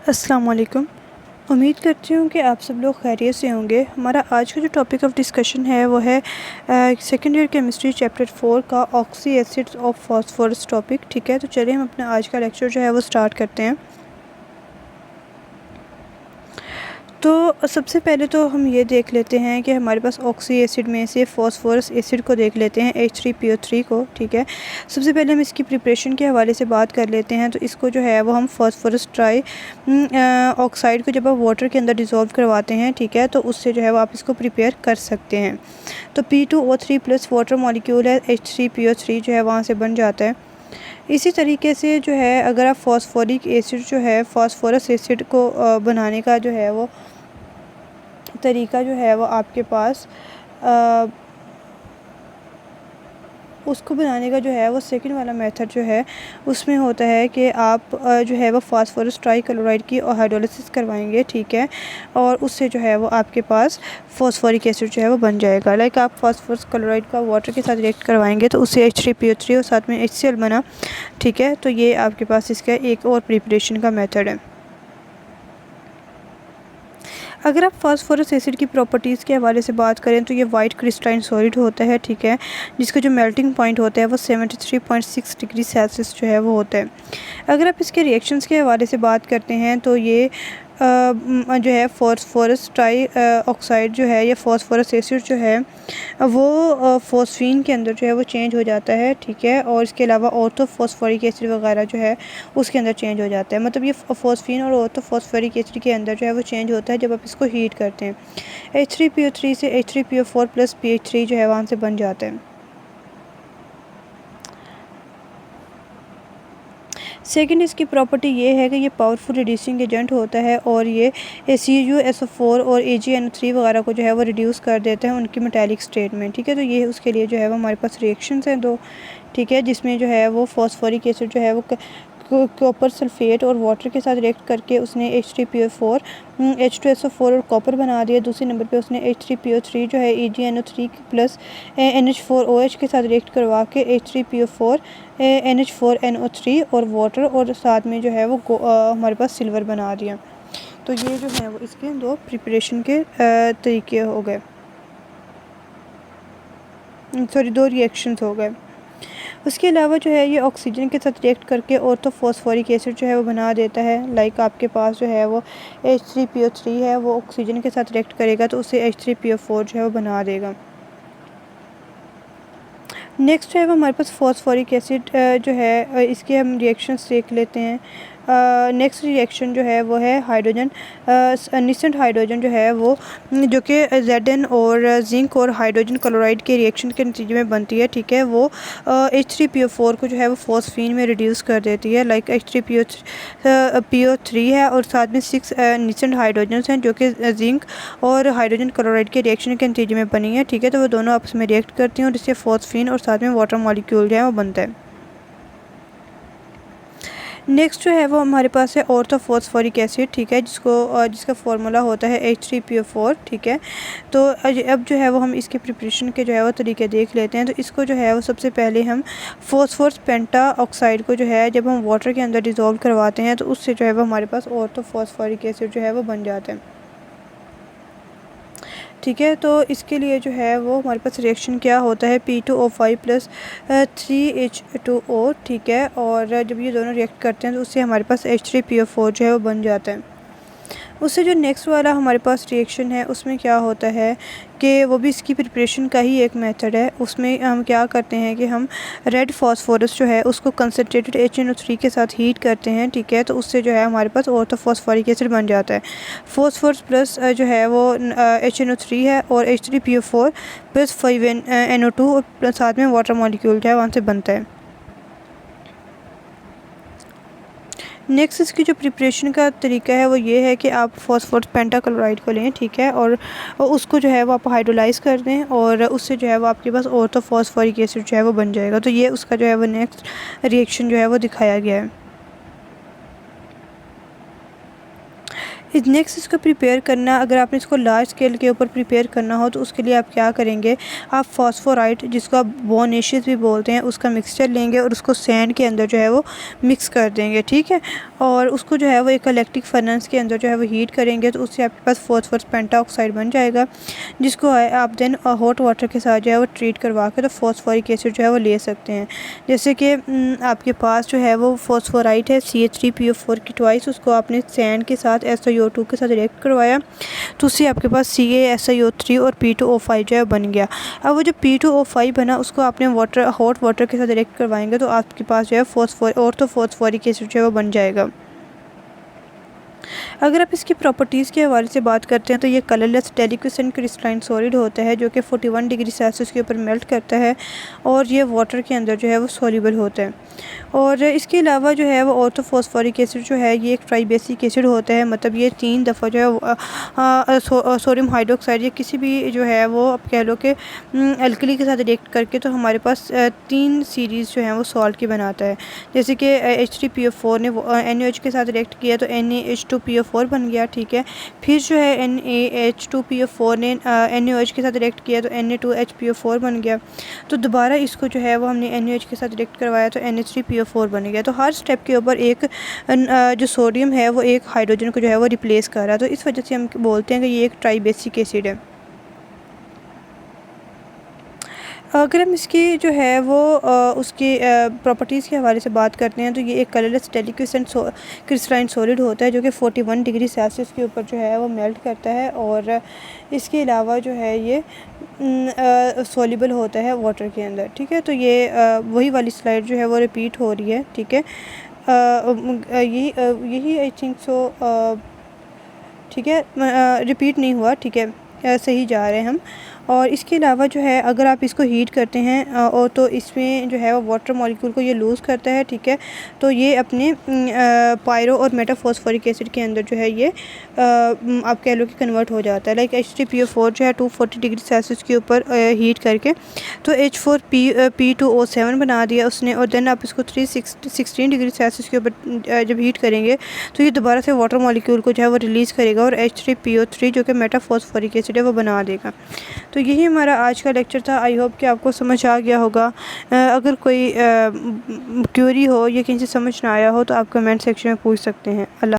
अस्सलाम वालेकुम। उम्मीद करती हूँ कि आप सब लोग खैरियत से होंगे। हमारा आज का जो टॉपिक ऑफ डिस्कशन है वो है सेकेंड ईयर केमिस्ट्री चैप्टर 4 का oxy acids of phosphorus topic. ठीक है, तो चलिए हम अपना आज का लेक्चर जो है वो स्टार्ट करते हैं। तो सबसे पहले तो हम ये देख लेते हैं कि हमारे पास ऑक्सी एसिड में से फास्फोरस एसिड को देख लेते हैं, H3PO3 को। ठीक है, सबसे पहले हम इसकी प्रिपरेशन के हवाले से बात कर लेते हैं। तो इसको जो है वो हम फास्फोरस ट्राई ऑक्साइड को जब आप वाटर के अंदर डिज़ोल्व करवाते हैं, ठीक है, तो उससे जो है वो आप इसको प्रिपेयर कर सकते हैं। तो P2O3 प्लस वाटर मॉलिक्यूल है, H3PO3 जो है वहाँ से बन जाता है। इसी तरीके से जो है अगर आप फास्फोरिक एसिड जो है फास्फोरस एसिड को बनाने का जो है वो तरीका जो है वो आपके पास उसको बनाने का जो है वो सेकंड वाला मेथड जो है उसमें होता है कि आप जो है वो फास्फोरस ट्राईक्लोराइड की हाइड्रोलिसिस करवाएंगे। ठीक है, और उससे जो है वो आपके पास फास्फोरिक एसिड जो है वो बन जाएगा। लाइक आप फास्फोरस क्लोराइड का वाटर के साथ रिएक्ट करवाएंगे तो उससे H3PO3 और साथ में HCl बना। ठीक है, तो ये आपके पास इसका एक और प्रिपरेशन का मेथड है। अगर आप फास्फोरस एसिड की प्रॉपर्टीज़ के हवाले से बात करें तो ये वाइट क्रिस्टाइन सॉलिड होता है। ठीक है, जिसका जो मेल्टिंग पॉइंट होता है वो 73.6 डिग्री सेल्सियस जो है वो होता है। अगर आप इसके रिएक्शंस के हवाले से बात करते हैं तो ये जो है फास्फोरस ट्राई ऑक्साइड जो है या फास्फोरस एसिड जो है वो फॉस्फीन के अंदर जो है वो चेंज हो जाता है। ठीक है, और इसके अलावा ऑर्थोफॉस्फोरिक एसिड वगैरह जो है उसके अंदर चेंज हो जाता है। मतलब ये फॉस्फीन और ऑर्थोफॉस्फोरिक एसिड के अंदर जो है वो चेंज होता है जब आप इसको हीट करते हैं। H3PO3 से H3PO4 प्लस PH3 जो है वहाँ से बन जाता है। सेकंड इसकी प्रॉपर्टी ये है कि ये पावरफुल रिड्यूसिंग एजेंट होता है और ये CuSO4 और AgNO3 वगैरह को जो है वो रिड्यूस कर देता है उनकी मेटालिक स्टेट में। ठीक है, तो ये उसके लिए जो है वो हमारे पास रिएक्शंस हैं दो। ठीक है, जिसमें जो है वो फॉस्फोरिक एसिड जो है वो कॉपर सल्फेट और वाटर के साथ रिएक्ट करके उसने H3PO4 H2SO4 और कॉपर बना दिया। दूसरे नंबर पे उसने H3PO3 जो है AgNO3 प्लस NH4OH के साथ रिएक्ट करवा के H3PO4 NH4NO3 और वाटर और साथ में जो है वो हमारे पास सिल्वर बना दिया। तो ये जो है वो इसके दो प्रिपरेशन के तरीके हो गए, सॉरी दो रिएक्शंस हो गए। उसके अलावा जो है ये ऑक्सीजन के साथ रिएक्ट करके ऑर्थोफॉस्फोरिक एसिड जो है वो बना देता है। लाइक आपके पास जो है वो H3PO3 है, वो ऑक्सीजन के साथ रिएक्ट करेगा तो उससे H3PO4 जो है वो बना देगा। नेक्स्ट जो है वो हमारे पास फॉस्फोरिक एसिड जो है इसके हम रिएक्शंस देख लेते हैं। नेक्स्ट रिएक्शन जो है वो है हाइड्रोजन निसेंट हाइड्रोजन जो है वो जो कि Zn और जिंक और हाइड्रोजन क्लोराइड के रिएक्शन के नतीजे में बनती है। ठीक है, वो H3PO4 को जो है वो फॉस्फीन में रिड्यूस कर देती है। लाइक H3PO3 है और साथ में 6 निसेंट हाइड्रोजन्स हैं जो कि जिंक और हाइड्रोजन क्लोराइड के रिएक्शन के नतीजे में बनी है। ठीक है, तो वो दोनों आपस में रिएक्ट करती हैं और इससे फॉस्फीन और साथ में वाटर मॉलिक्यूल जो है वो बनता है। नेक्स्ट जो है वो हमारे पास है ऑर्थोफॉस्फोरिक एसिड। ठीक है, जिसका फार्मूला होता है H3PO4। ठीक है, तो अब जो है वो हम इसके प्रिपरेशन के जो है वो तरीके देख लेते हैं। तो इसको जो है वो सबसे पहले हम फॉस्फोरस पेंटा ऑक्साइड को जो है जब हम वाटर के अंदर डिज़ोल्व करवाते हैं तो उससे जो है वो हमारे पास ऑर्थोफॉस्फोरिक एसिड जो है वो बन जाता है। ठीक है, तो इसके लिए जो है वो हमारे पास रिएक्शन क्या होता है P2O5 प्लस 3H2O। ठीक है, और जब ये दोनों रिएक्ट करते हैं तो उससे हमारे पास H3PO4 जो है वो बन जाता है। उससे जो नेक्स्ट वाला हमारे पास रिएक्शन है उसमें क्या होता है कि वो भी इसकी प्रिपरेशन का ही एक मेथड है। उसमें हम क्या करते हैं कि हम रेड फास्फोरस जो है उसको कंसनट्रेटेड HNO3 के साथ हीट करते हैं। ठीक है, तो उससे जो है हमारे पास ऑर्थोफॉस्फोरिक एसिड बन जाता है। फॉस्फोरस प्लस जो है वो HNO3 है और H3PO4 प्लस 5NO2 और साथ में वाटर मॉलिक्यूल जो है वहाँ से बनता है। नेक्स्ट इसकी जो प्रिपरेशन का तरीका है वो ये है कि आप फॉस्फोरस पेंटाक्लोराइड को लें। ठीक है, और उसको जो है वो आप हाइड्रोलाइज़ कर दें और उससे जो है वो आपके पास ऑर्थोफॉस्फोरिक एसिड जो है वो बन जाएगा। तो ये उसका जो है वो नेक्स्ट रिएक्शन जो है वो दिखाया गया है। नेक्स्ट इसको प्रिपेयर करना, अगर आपने इसको लार्ज स्केल के ऊपर प्रिपेयर करना हो तो उसके लिए आप क्या करेंगे, आप फॉस्फोराइट जिसको आप बोनेशियस भी बोलते हैं उसका मिक्सचर लेंगे और उसको सैंड के अंदर जो है वो मिक्स कर देंगे, ठीक है। और उसको जो है वो एक इलेक्ट्रिक फर्नेस के अंदर जो है वो हीट करेंगे तो उससे आपके पास फॉस्फोरस पेंटाऑक्साइड बन जाएगा, जिसको आप देन हॉट वाटर के साथ जो है वो ट्रीट करवा के तो फॉस्फोरिक एसिड जो है वो ले सकते हैं। जैसे कि आपके पास जो है वो फॉस्फोराइट है CH3PO4 की ट्वाइस, उसको आपने सैंड के साथ SiO2 के साथ रिएक्ट करवाया तो उससे आपके पास CaSiO3 और P2O5 जो है बन गया। अब वो जो P2O5 बना उसको आपने हॉट वाटर के साथ रिएक्ट करवाएंगे तो आपके पास जो है ऑर्थोफॉस्फोरिक एसिड जो है वो बन जाएगा। अगर आप इसकी प्रॉपर्टीज़ के हवाले से बात करते हैं तो ये कलरलेस डेलिक्वेसेंट क्रिस्टलाइन सॉलिड होता है जो कि 41 डिग्री सेल्सियस के ऊपर मेल्ट करता है और ये वाटर के अंदर जो है वो सॉल्युबल होता है। और इसके अलावा जो है वो ऑर्थोफॉस्फोरिक एसिड जो है ये एक ट्राइबेसिक एसिड होता है, मतलब ये 3 दफ़ा जो है सोडियम हाइड्रोक्साइड या किसी भी जो है वो आप कह लो कि अल्कली के साथ रिएक्ट करके तो हमारे पास 3 सीरीज़ जो हैं वो सॉल्ट की बनाता है। जैसे कि H3PO4 ने NaOH के साथ रिएक्ट किया तो NaH2PO4 बन गया, ठीक है। फिर जो है NaH2PO4 ने NaOH के साथ रिएक्ट किया तो Na2HPO4 बन गया। तो दोबारा इसको जो है वो हमने NaOH के साथ रिएक्ट करवाया तो NH3PO4 बन गया। तो हर स्टेप के ऊपर एक जो सोडियम है वो एक हाइड्रोजन को जो है वो रिप्लेस कर रहा है, तो इस वजह से हम बोलते हैं कि ये एक ट्राइबेसिक एसिड है। अगर हम इसकी जो है वो उसकी प्रॉपर्टीज़ के हवाले से बात करते हैं तो ये एक कलरलेस डेलिक्वेसेंट क्रिस्टलाइन सॉलिड होता है जो कि 41 डिग्री सेल्सियस के ऊपर जो है वो मेल्ट करता है और इसके अलावा जो है ये सॉल्युबल होता है वाटर के अंदर, ठीक है। तो ये वही वाली स्लाइड जो है वो रिपीट हो रही है, ठीक है। यही आई थिंक सो, ठीक है, रिपीट नहीं हुआ, ठीक है, सही जा रहे हैं हम। और इसके अलावा जो है अगर आप इसको हीट करते हैं और तो इसमें जो है वो वाटर मॉलिक्यूल को ये लूज़ करता है, ठीक है। तो ये अपने पायरो और मेटाफॉस्फोरिक एसिड के अंदर जो है ये आप कह लो कि कन्वर्ट हो जाता है। लाइक H3PO4 जो है 240 डिग्री सेल्सियस के ऊपर हीट करके तो H4P2O7 बना दिया उसने, और देन आप इसको 316 डिग्री सेल्सियस के ऊपर जब हीट करेंगे तो ये दोबारा से वाटर मॉलिक्यूल को जो है वो रिलीज़ करेगा और H3PO3 जो कि मेटाफॉस्फोरिक एसिड है वो बना देगा। तो यही हमारा आज का लेक्चर था। आई होप कि आपको समझ आ गया होगा। अगर कोई क्वेरी हो या किसी समझ ना आया हो तो आप कमेंट सेक्शन में पूछ सकते हैं। अल्लाह।